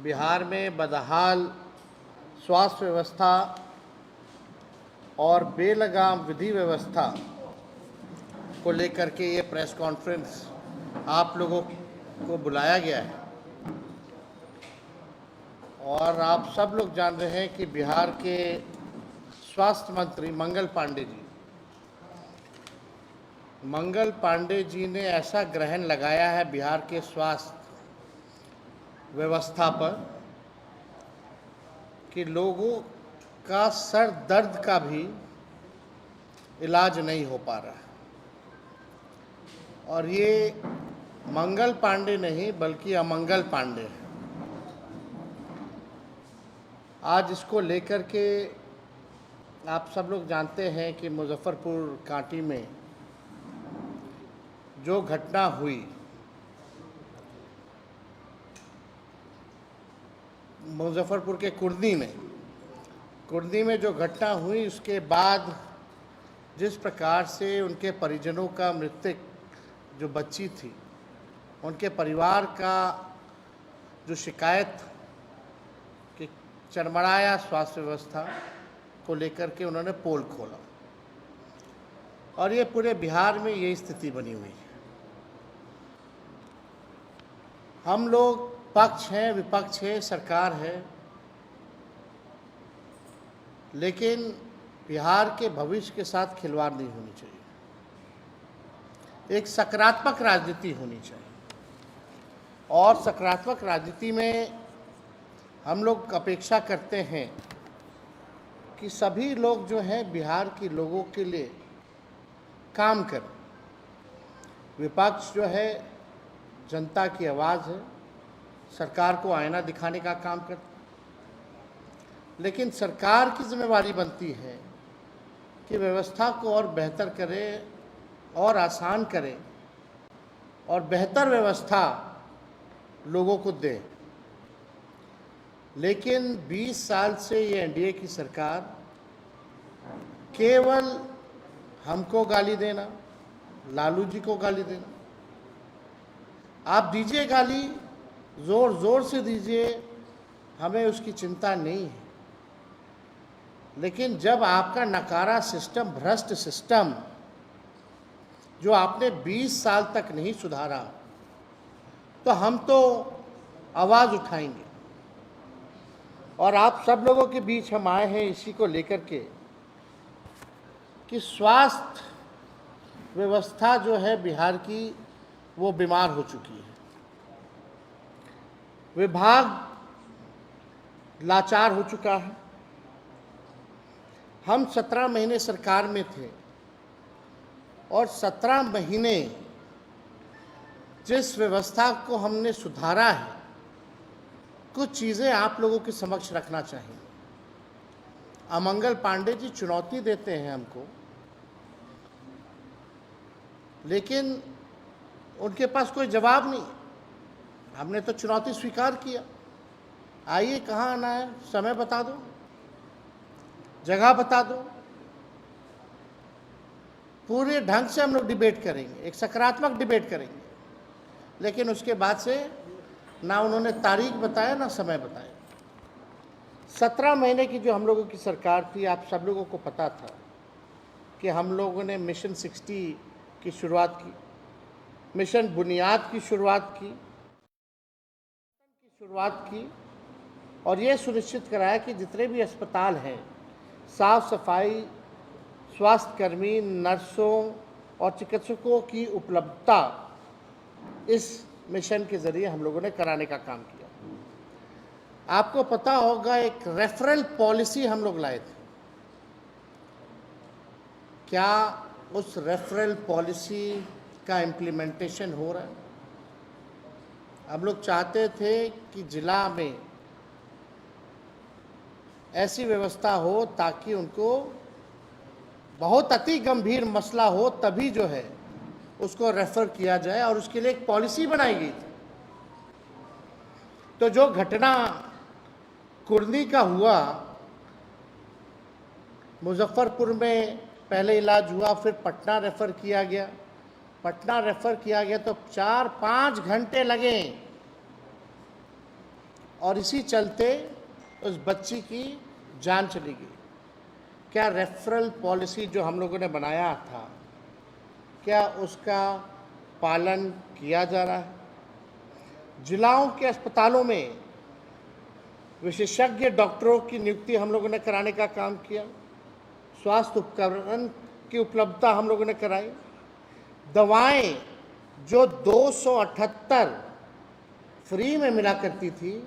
बिहार में बदहाल स्वास्थ्य व्यवस्था और बेलगाम विधि व्यवस्था को लेकर के ये प्रेस कॉन्फ्रेंस आप लोगों को बुलाया गया है। और आप सब लोग जान रहे हैं कि बिहार के स्वास्थ्य मंत्री मंगल पांडे जी ने ऐसा ग्रहण लगाया है बिहार के स्वास्थ्य व्यवस्था पर कि लोगों का सर दर्द का भी इलाज नहीं हो पा रहा है। और ये मंगल पांडे नहीं बल्कि अमंगल पांडे है। आज इसको लेकर के आप सब लोग जानते हैं कि मुजफ्फरपुर कांटी में जो घटना हुई, मुजफ्फरपुर के कुर्दी में जो घटना हुई, उसके बाद जिस प्रकार से उनके परिजनों का मृतक जो बच्ची थी, उनके परिवार का जो शिकायत कि चरमराया स्वास्थ्य व्यवस्था को लेकर के उन्होंने पोल खोला और ये पूरे बिहार में ये स्थिति बनी हुई है। हम लोग पक्ष हैं, विपक्ष है, सरकार है, लेकिन बिहार के भविष्य के साथ खिलवाड़ नहीं होनी चाहिए। एक सकारात्मक राजनीति होनी चाहिए और सकारात्मक राजनीति में हम लोग अपेक्षा करते हैं कि सभी लोग जो हैं बिहार के लोगों के लिए काम करें। विपक्ष जो है जनता की आवाज़ है, सरकार को आईना दिखाने का काम करता है, लेकिन सरकार की जिम्मेवारी बनती है कि व्यवस्था को और बेहतर करे और आसान करे और बेहतर व्यवस्था लोगों को दे। लेकिन 20 साल से ये एनडीए की सरकार केवल हमको गाली देना, लालू जी को गाली देना, आप दीजिए गाली, ज़ोर ज़ोर से दीजिए, हमें उसकी चिंता नहीं है। लेकिन जब आपका नकारा सिस्टम, भ्रष्ट सिस्टम जो आपने 20 साल तक नहीं सुधारा, तो हम तो आवाज़ उठाएंगे। और आप सब लोगों के बीच हम आए हैं इसी को लेकर के कि स्वास्थ्य व्यवस्था जो है बिहार की, वो बीमार हो चुकी है। विभाग लाचार हो चुका है। हम 17 महीने सरकार में थे और 17 महीने जिस व्यवस्था को हमने सुधारा है, कुछ चीज़ें आप लोगों के समक्ष रखना चाहिए। अमंगल पांडे जी चुनौती देते हैं हमको, लेकिन उनके पास कोई जवाब नहीं। हमने तो चुनौती स्वीकार किया। आइए, कहाँ आना है, समय बता दो, जगह बता दो, पूरे ढंग से हम लोग डिबेट करेंगे, एक सकारात्मक डिबेट करेंगे। लेकिन उसके बाद से ना उन्होंने तारीख बताया, ना समय बताया। 17 महीने की जो हम लोगों की सरकार थी, आप सब लोगों को पता था कि हम लोगों ने मिशन 60 की शुरुआत की, मिशन बुनियाद की शुरुआत की और ये सुनिश्चित कराया कि जितने भी अस्पताल हैं, साफ सफाई, स्वास्थ्यकर्मी, नर्सों और चिकित्सकों की उपलब्धता इस मिशन के ज़रिए हम लोगों ने कराने का काम किया। आपको पता होगा एक रेफरल पॉलिसी हम लोग लाए थे। क्या उस रेफरल पॉलिसी का इम्प्लीमेंटेशन हो रहा है? हम लोग चाहते थे कि जिला में ऐसी व्यवस्था हो ताकि उनको बहुत अति गंभीर मसला हो तभी जो है उसको रेफर किया जाए, और उसके लिए एक पॉलिसी बनाई गई थी। तो जो घटना कुर्दी का हुआ, मुजफ्फरपुर में पहले इलाज हुआ, फिर पटना रेफ़र किया गया। पटना रेफ़र किया गया तो 4-5 घंटे लगे और इसी चलते उस बच्ची की जान चली गई। क्या रेफरल पॉलिसी जो हम लोगों ने बनाया था, क्या उसका पालन किया जा रहा है? जिलाओं के अस्पतालों में विशेषज्ञ डॉक्टरों की नियुक्ति हम लोगों ने कराने का काम किया। स्वास्थ्य उपकरण की उपलब्धता हम लोगों ने कराई। दवाएं जो 278 फ्री में मिला करती थी,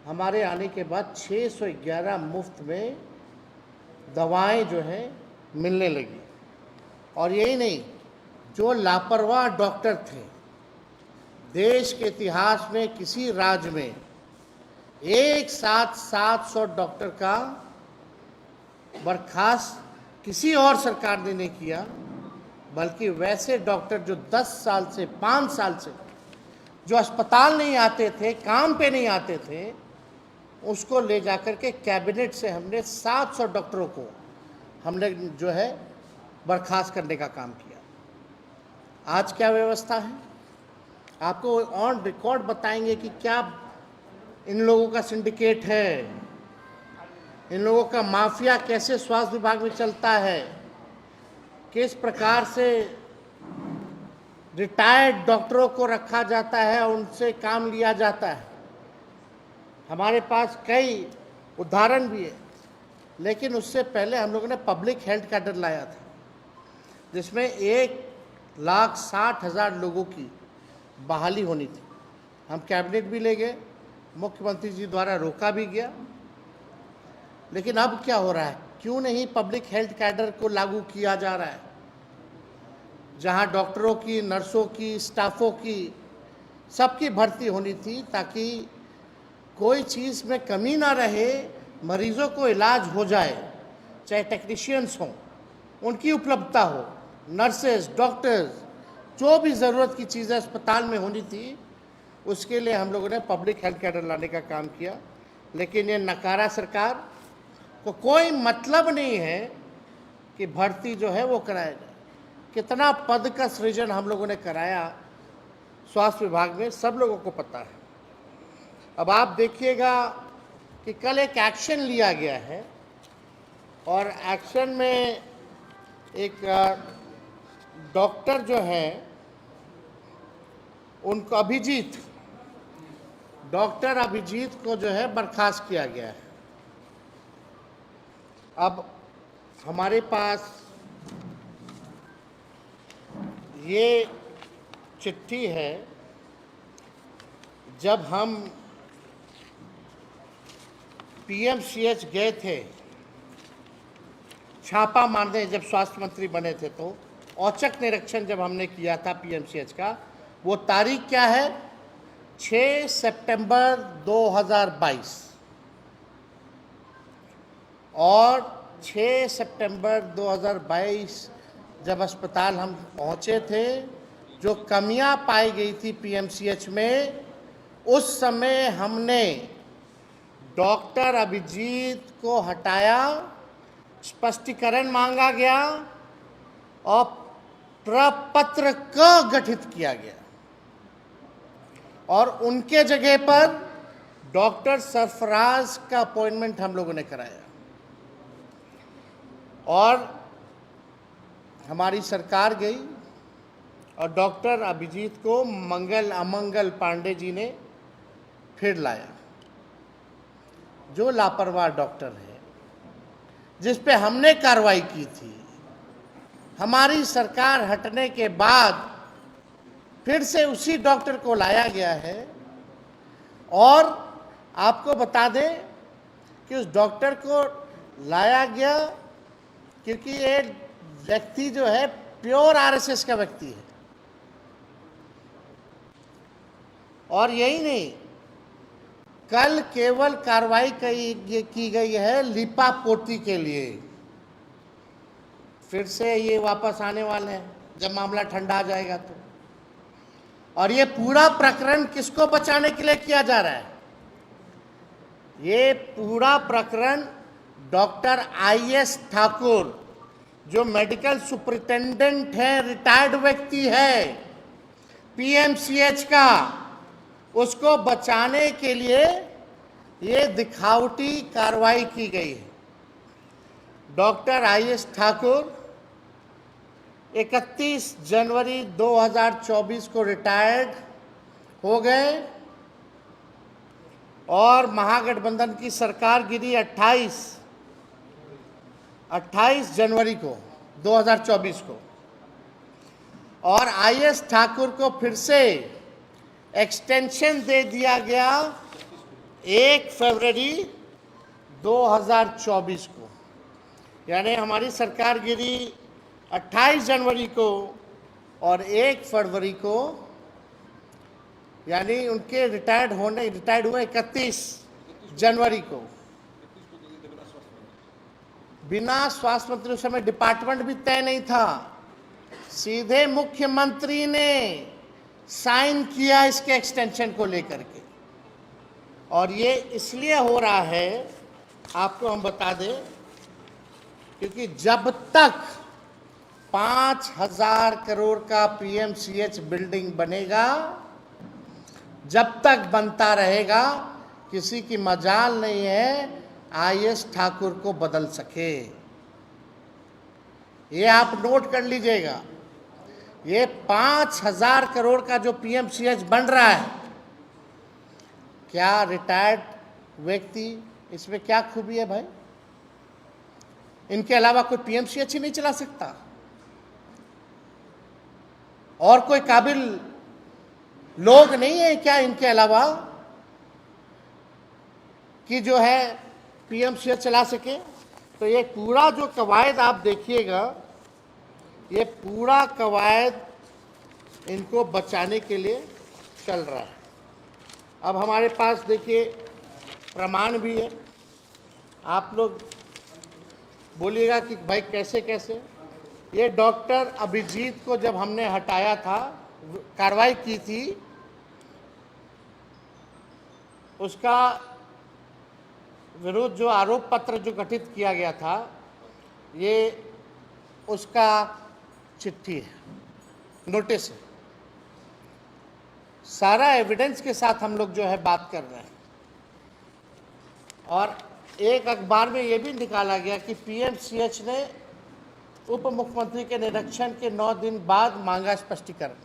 हमारे आने के बाद 611 मुफ्त में दवाएं जो है मिलने लगी। और यही नहीं, जो लापरवाह डॉक्टर थे, देश के इतिहास में किसी राज्य में एक साथ 700 डॉक्टर का बर्खास्त किसी और सरकार ने नहीं किया, बल्कि वैसे डॉक्टर जो 10 साल से 5 साल से जो अस्पताल नहीं आते थे, काम पे नहीं आते थे, उसको ले जाकर के कैबिनेट से हमने 700 डॉक्टरों को हमने जो है बर्खास्त करने का काम किया। आज क्या व्यवस्था है, आपको ऑन रिकॉर्ड बताएंगे कि क्या इन लोगों का सिंडिकेट है, इन लोगों का माफिया कैसे स्वास्थ्य विभाग में चलता है, किस प्रकार से रिटायर्ड डॉक्टरों को रखा जाता है और उनसे काम लिया जाता है। हमारे पास कई उदाहरण भी है। लेकिन उससे पहले हम लोगों ने पब्लिक हेल्थ कैडर लाया था, जिसमें 1,60,000 लोगों की बहाली होनी थी। हम कैबिनेट भी ले गए, मुख्यमंत्री जी द्वारा रोका भी गया। लेकिन अब क्या हो रहा है, क्यों नहीं पब्लिक हेल्थ कैडर को लागू किया जा रहा है, जहां डॉक्टरों की, नर्सों की, स्टाफों की, सबकी भर्ती होनी थी, ताकि कोई चीज़ में कमी ना रहे, मरीजों को इलाज हो जाए, चाहे टेक्नीशियंस हों, उनकी उपलब्धता हो, नर्सेज, डॉक्टर्स, जो भी ज़रूरत की चीज़ें अस्पताल में होनी थी, उसके लिए हम लोगों ने पब्लिक हेल्थ कैडर लाने का काम किया। लेकिन ये नकारा सरकार को कोई मतलब नहीं है कि भर्ती जो है वो कराया जाए। कितना पद का सृजन हम लोगों ने कराया स्वास्थ्य विभाग में, सब लोगों को पता है। अब आप देखिएगा कि कल एक एक्शन लिया गया है, और एक्शन में एक डॉक्टर जो है, उनको डॉक्टर अभिजीत को जो है बर्खास्त किया गया है। अब हमारे पास ये चिट्ठी है, जब हम पीएमसीएच गए थे छापा मारने, जब स्वास्थ्य मंत्री बने थे, तो औचक निरीक्षण जब हमने किया था पीएमसीएच का, वो तारीख क्या है, 6 सितंबर 2022। और 6 सितंबर 2022 जब अस्पताल हम पहुंचे थे, जो कमियां पाई गई थी पीएमसीएच में, उस समय हमने डॉक्टर अभिजीत को हटाया, स्पष्टीकरण मांगा गया और प्रपत्र क गठित किया गया, और उनके जगह पर डॉक्टर सरफराज का अपॉइंटमेंट हम लोगों ने कराया। और हमारी सरकार गई और डॉक्टर अभिजीत को मंगल अमंगल पांडे जी ने फिर लाया। जो लापरवाह डॉक्टर है, जिस पे हमने कार्रवाई की थी, हमारी सरकार हटने के बाद फिर से उसी डॉक्टर को लाया गया है। और आपको बता दें कि उस डॉक्टर को लाया गया क्योंकि ये व्यक्ति जो है प्योर आरएसएस का व्यक्ति है। और यही नहीं, कल केवल कार्रवाई की गई है लीपापोती के लिए। फिर से ये वापस आने वाले हैं जब मामला ठंडा आ जाएगा तो। और ये पूरा प्रकरण किसको बचाने के लिए किया जा रहा है? ये पूरा प्रकरण डॉक्टर आईएस ठाकुर, जो मेडिकल सुपरिटेंडेंट है, रिटायर्ड व्यक्ति है पीएमसीएच का, उसको बचाने के लिए ये दिखावटी कार्रवाई की गई है। डॉक्टर आईएस ठाकुर 31 जनवरी 2024 को रिटायर्ड हो गए और महागठबंधन की सरकार गिरी 28 जनवरी को 2024 को, और आईएस ठाकुर को फिर से एक्सटेंशन दे दिया गया 1 फरवरी 2024 को। यानी हमारी सरकार गिरी 28 जनवरी को और 1 फरवरी को, यानी उनके रिटायर्ड हुए 31 जनवरी को। बिना स्वास्थ्य मंत्री, उस समय डिपार्टमेंट भी तय नहीं था, सीधे मुख्यमंत्री ने साइन किया इसके एक्सटेंशन को लेकर के। और ये इसलिए हो रहा है, आपको हम बता दें, क्योंकि जब तक 5,000 करोड़ का पीएमसीएच बिल्डिंग बनेगा, जब तक बनता रहेगा, किसी की मजाल नहीं है आईएस ठाकुर को बदल सके। ये आप नोट कर लीजिएगा। ये 5,000 करोड़ का जो पीएमसीएच बन रहा है, क्या रिटायर्ड व्यक्ति, इसमें क्या खूबी है भाई? इनके अलावा कोई पीएमसीएच ही नहीं चला सकता? और कोई काबिल लोग नहीं है क्या इनके अलावा कि जो है पीएमसीएच चला सके? तो ये पूरा जो कवायद आप देखिएगा, ये पूरा कवायद इनको बचाने के लिए चल रहा है। अब हमारे पास देखिए प्रमाण भी है। आप लोग बोलिएगा कि भाई कैसे कैसे। ये डॉक्टर अभिजीत को जब हमने हटाया था, कार्रवाई की थी, उसका विरुद्ध जो आरोप पत्र जो गठित किया गया था, ये उसका चिट्ठी है, नोटिस है। सारा एविडेंस के साथ हम लोग जो है बात कर रहे हैं। और एक अखबार में ये भी निकाला गया कि पीएमसीएच ने उप मुख्यमंत्री के निरीक्षण के 9 दिन बाद मांगा स्पष्टीकरण।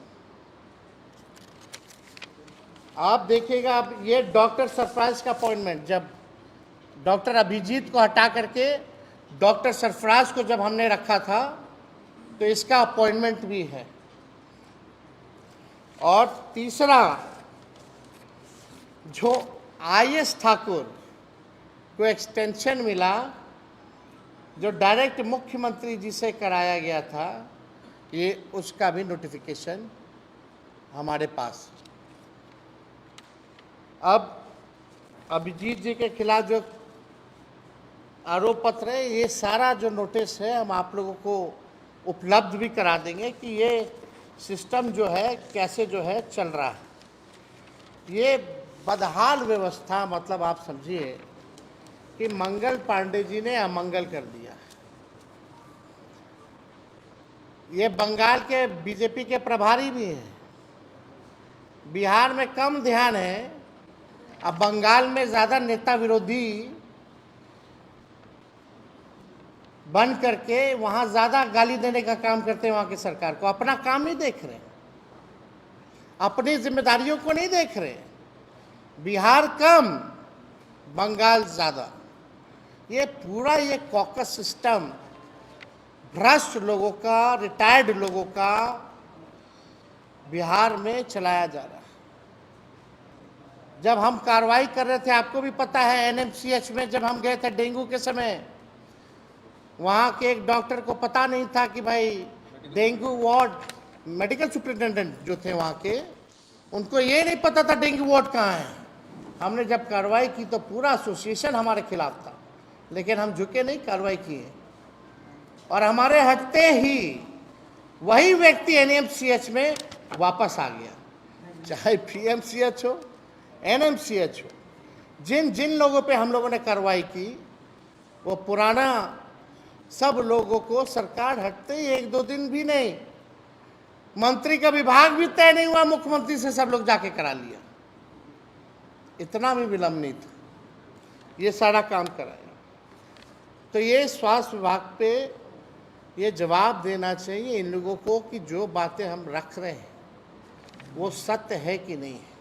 आप देखिएगा, अब ये डॉक्टर सरफराज का अपॉइंटमेंट, जब डॉक्टर अभिजीत को हटा करके डॉक्टर सरफराज को जब हमने रखा था, तो इसका अपॉइंटमेंट भी है। और तीसरा, जो आईएस ठाकुर को एक्सटेंशन मिला, जो डायरेक्ट मुख्यमंत्री जी से कराया गया था, ये उसका भी नोटिफिकेशन हमारे पास। अब अभिजीत जी के खिलाफ जो आरोप पत्र है, ये सारा जो नोटिस है हम आप लोगों को उपलब्ध भी करा देंगे कि ये सिस्टम जो है कैसे जो है चल रहा है। ये बदहाल व्यवस्था, मतलब आप समझिए कि मंगल पांडे जी ने अमंगल कर दिया। ये बंगाल के बीजेपी के प्रभारी भी हैं, बिहार में कम ध्यान है, अब बंगाल में ज़्यादा नेता विरोधी बन करके वहाँ ज़्यादा गाली देने का काम करते हैं। वहाँ की सरकार को अपना काम नहीं देख रहे, अपनी जिम्मेदारियों को नहीं देख रहे। बिहार कम, बंगाल ज़्यादा। ये पूरा ये कॉकस सिस्टम भ्रष्ट लोगों का, रिटायर्ड लोगों का बिहार में चलाया जा रहा है। जब हम कार्रवाई कर रहे थे, आपको भी पता है, एनएमसीएच में जब हम गए थे डेंगू के समय, वहाँ के एक डॉक्टर को पता नहीं था कि भाई डेंगू वार्ड, मेडिकल सुपरिटेंडेंट जो थे वहाँ के, उनको ये नहीं पता था डेंगू वार्ड कहाँ है। हमने जब कार्रवाई की तो पूरा एसोसिएशन हमारे खिलाफ था, लेकिन हम झुके नहीं, कार्रवाई किए। और हमारे हटते ही वही व्यक्ति एनएमसीएच में वापस आ गया, चाहे पीएमसीएच हो, एनएमसीएच हो। जिन जिन लोगों पे हम लोगों ने कार्रवाई की, वो पुराना सब लोगों को सरकार हटते ही 1-2 दिन भी नहीं, मंत्री का विभाग भी तय नहीं हुआ, मुख्यमंत्री से सब लोग जाके करा लिया। इतना भी विलंब नहीं था। ये सारा काम कराया। तो ये स्वास्थ्य विभाग पे ये जवाब देना चाहिए इन लोगों को कि जो बातें हम रख रहे हैं वो सत्य है कि नहीं है,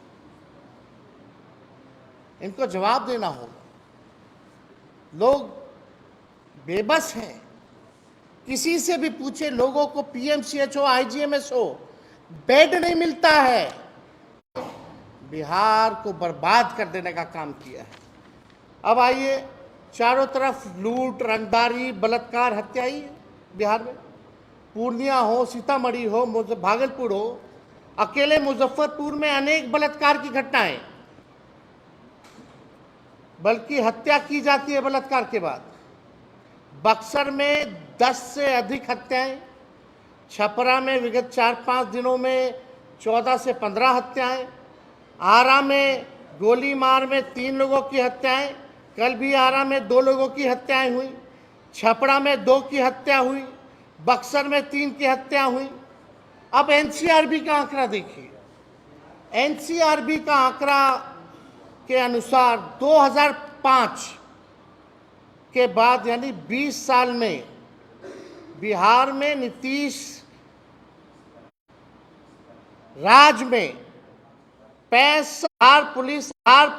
इनको जवाब देना होगा। लोग बेबस हैं, किसी से भी पूछे, लोगों को पीएमसीएच हो, आईजीएमएस हो, बेड नहीं मिलता है। बिहार को बर्बाद कर देने का काम किया है। अब आइए, चारों तरफ लूट, रंगदारी, बलात्कार, हत्या ही है बिहार में। पूर्णिया हो, सीतामढ़ी हो, भागलपुर हो, अकेले मुजफ्फरपुर में अनेक बलात्कार की घटनाएं, बल्कि हत्या की जाती है बलात्कार के बाद। बक्सर में 10 से अधिक हत्याएं, छपरा में विगत 4-5 दिनों में 14 से 15 हत्याएं, आरा में गोली मार में 3 लोगों की हत्याएं, कल भी आरा में 2 लोगों की हत्याएं हुई, छपरा में 2 की हत्या हुई, बक्सर में 3 की हत्या हुई। अब एनसीआरबी का आंकड़ा देखिए, एनसीआरबी का आंकड़ा के अनुसार 2005 के बाद यानी 20 साल में बिहार में नीतीश राज में 65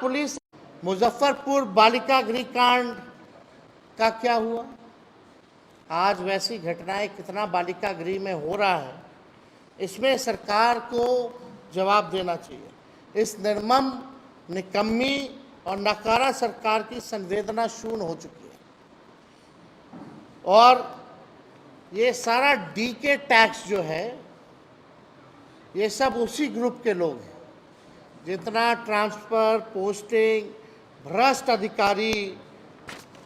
पुलिस। मुजफ्फरपुर बालिका गृह कांड का क्या हुआ? आज वैसी घटनाएं कितना बालिका गृह में हो रहा है, इसमें सरकार को जवाब देना चाहिए। इस निर्मम, निकम्मी और नकारा सरकार की संवेदना शून्य हो चुकी है। और ये सारा डीके टैक्स जो है, ये सब उसी ग्रुप के लोग हैं। जितना ट्रांसफ़र, पोस्टिंग, भ्रष्ट अधिकारी,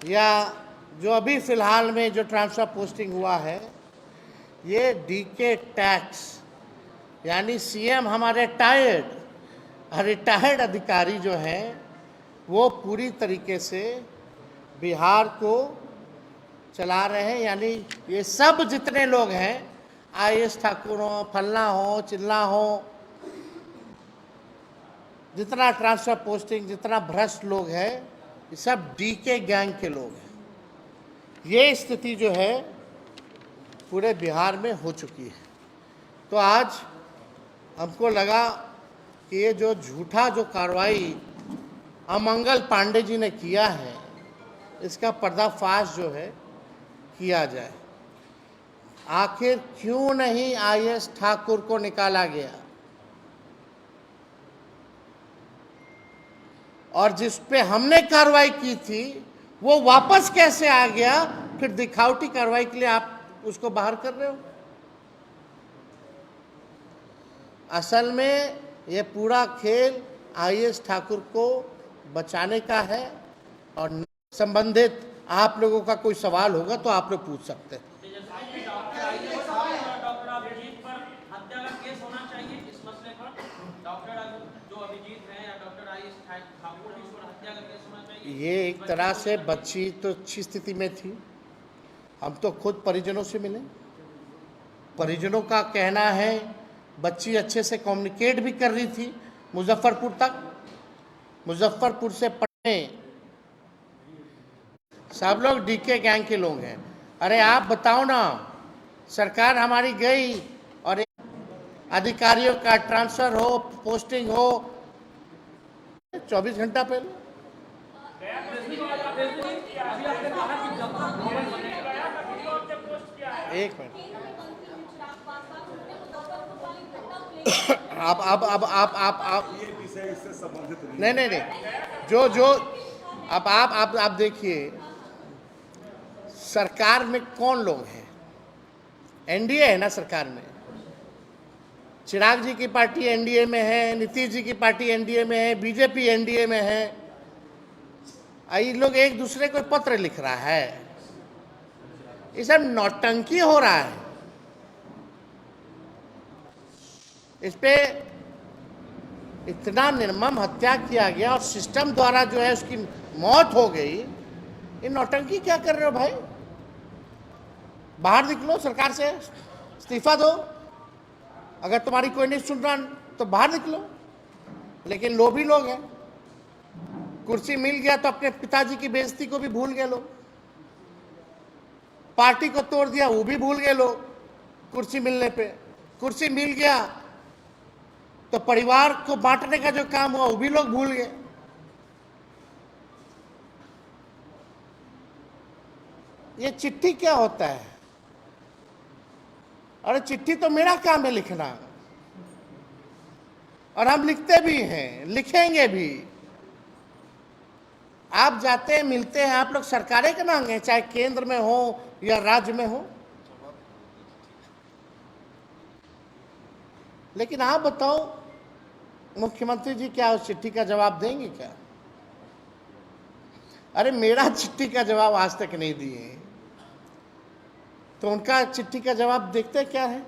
या जो अभी फ़िलहाल में जो ट्रांसफ़र पोस्टिंग हुआ है, ये डीके टैक्स, यानी सीएम हमारे रिटायर्ड अधिकारी जो हैं, वो पूरी तरीके से बिहार को चला रहे हैं। यानी ये सब जितने लोग हैं, आईएएस ठाकुर हो, फलना हो, चिल्ला हो, जितना ट्रांसफर पोस्टिंग, जितना भ्रष्ट लोग हैं, ये सब डीके गैंग के लोग हैं। ये स्थिति जो है पूरे बिहार में हो चुकी है। तो आज हमको लगा कि ये जो झूठा जो कार्रवाई अमंगल पांडे जी ने किया है, इसका पर्दाफाश जो है किया जाए। आखिर क्यों नहीं आईएएस ठाकुर को निकाला गया, और जिस पे हमने कार्रवाई की थी वो वापस कैसे आ गया? फिर दिखावटी कार्रवाई के लिए आप उसको बाहर कर रहे हो। असल में ये पूरा खेल आईएएस ठाकुर को बचाने का है। और संबंधित आप लोगों का कोई सवाल होगा तो आप लोग पूछ सकते हैं। ये एक तरह से बच्ची तो अच्छी स्थिति में थी। हम तो खुद परिजनों से मिले, परिजनों का कहना है बच्ची अच्छे से कम्युनिकेट भी कर रही थी मुजफ्फरपुर तक। मुजफ्फरपुर से पढ़ने सब लोग डीके गैंग के लोग हैं। अरे आप बताओ ना, सरकार हमारी गई और अधिकारियों का ट्रांसफर हो, पोस्टिंग हो, 24 घंटा पहले। एक मिनट, आप ये विषय इससे संबंधित नहीं, जो अब आप देखिए, सरकार में कौन लोग हैं? एनडीए है ना सरकार में। चिराग जी की पार्टी एनडीए में है, नीतीश जी की पार्टी एनडीए में है, बीजेपी एनडीए में है। ये लोग एक दूसरे को पत्र लिख रहा है, ये सब नौटंकी हो रहा है। इस पे इतना निर्मम हत्या किया गया और सिस्टम द्वारा जो है उसकी मौत हो गई। ये नौटंकी क्या कर रहे हो भाई? बाहर निकलो, सरकार से इस्तीफा दो। अगर तुम्हारी कोई नहीं सुन रहा तो बाहर निकलो। लेकिन लोभी लोग हैं, कुर्सी मिल गया तो अपने पिताजी की बेइज्जती को भी भूल गए लोग, पार्टी को तोड़ दिया वो भी भूल गए लोग कुर्सी मिलने पे। कुर्सी मिल गया तो परिवार को बांटने का जो काम हुआ वो भी लोग भूल गए। ये चिट्ठी क्या होता है? अरे चिट्ठी तो मेरा काम है लिखना, और हम लिखते भी हैं, लिखेंगे भी। आप जाते हैं, मिलते हैं, आप लोग सरकारें के मांगे, चाहे केंद्र में हो या राज्य में हो। लेकिन आप बताओ मुख्यमंत्री जी क्या उस चिट्ठी का जवाब देंगे क्या? अरे मेरा चिट्ठी का जवाब आज तक नहीं दिए, तो उनका चिट्ठी का जवाब देखते क्या है?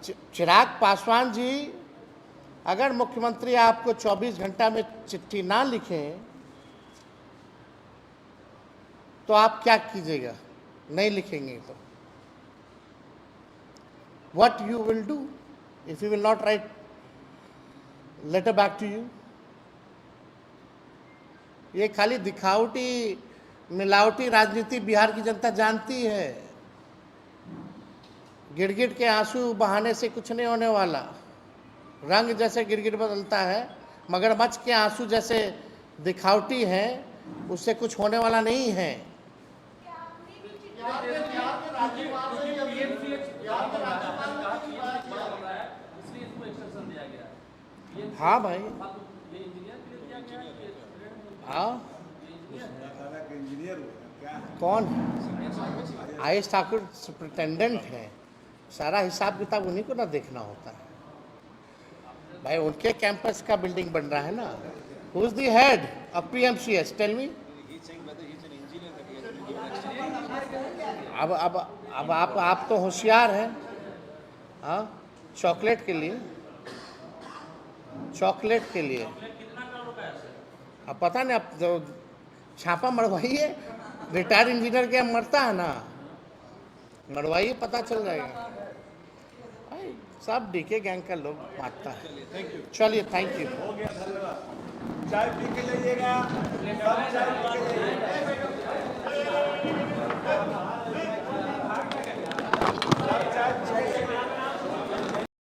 चिराग पासवान जी, अगर मुख्यमंत्री आपको 24 घंटा में चिट्ठी ना लिखे तो आप क्या कीजिएगा? नहीं लिखेंगे तो what you will do if you will not write letter back to you? ये खाली दिखावटी मिलावटी राजनीति बिहार की जनता जानती है। गिड़गिड़ के आंसू बहाने से कुछ नहीं होने वाला। रंग जैसे गिड़गिड़ बदलता है, मगरमच्छ के आंसू जैसे दिखावटी है, उससे कुछ होने वाला नहीं है। हाँ भाई, हाँ कौन? आयुष ठाकुर सुपरिटेंडेंट है, सारा हिसाब किताब उन्हीं को ना देखना होता है भाई। उनके कैंपस का बिल्डिंग बन रहा है ना। Who is the head of PMCS? Tell me. अब आप तो होशियार हैं, हाँ, चॉकलेट के लिए अब पता नहीं, अब जो छापा मरवाइए, रिटायर्ड इंजीनियर क्या मरता है ना, मरवाइए, पता चल जाएगा। सब डीके गैंग का लोग बांटता है। चलिए, थैंक यू। चाय पी के जाइएगा।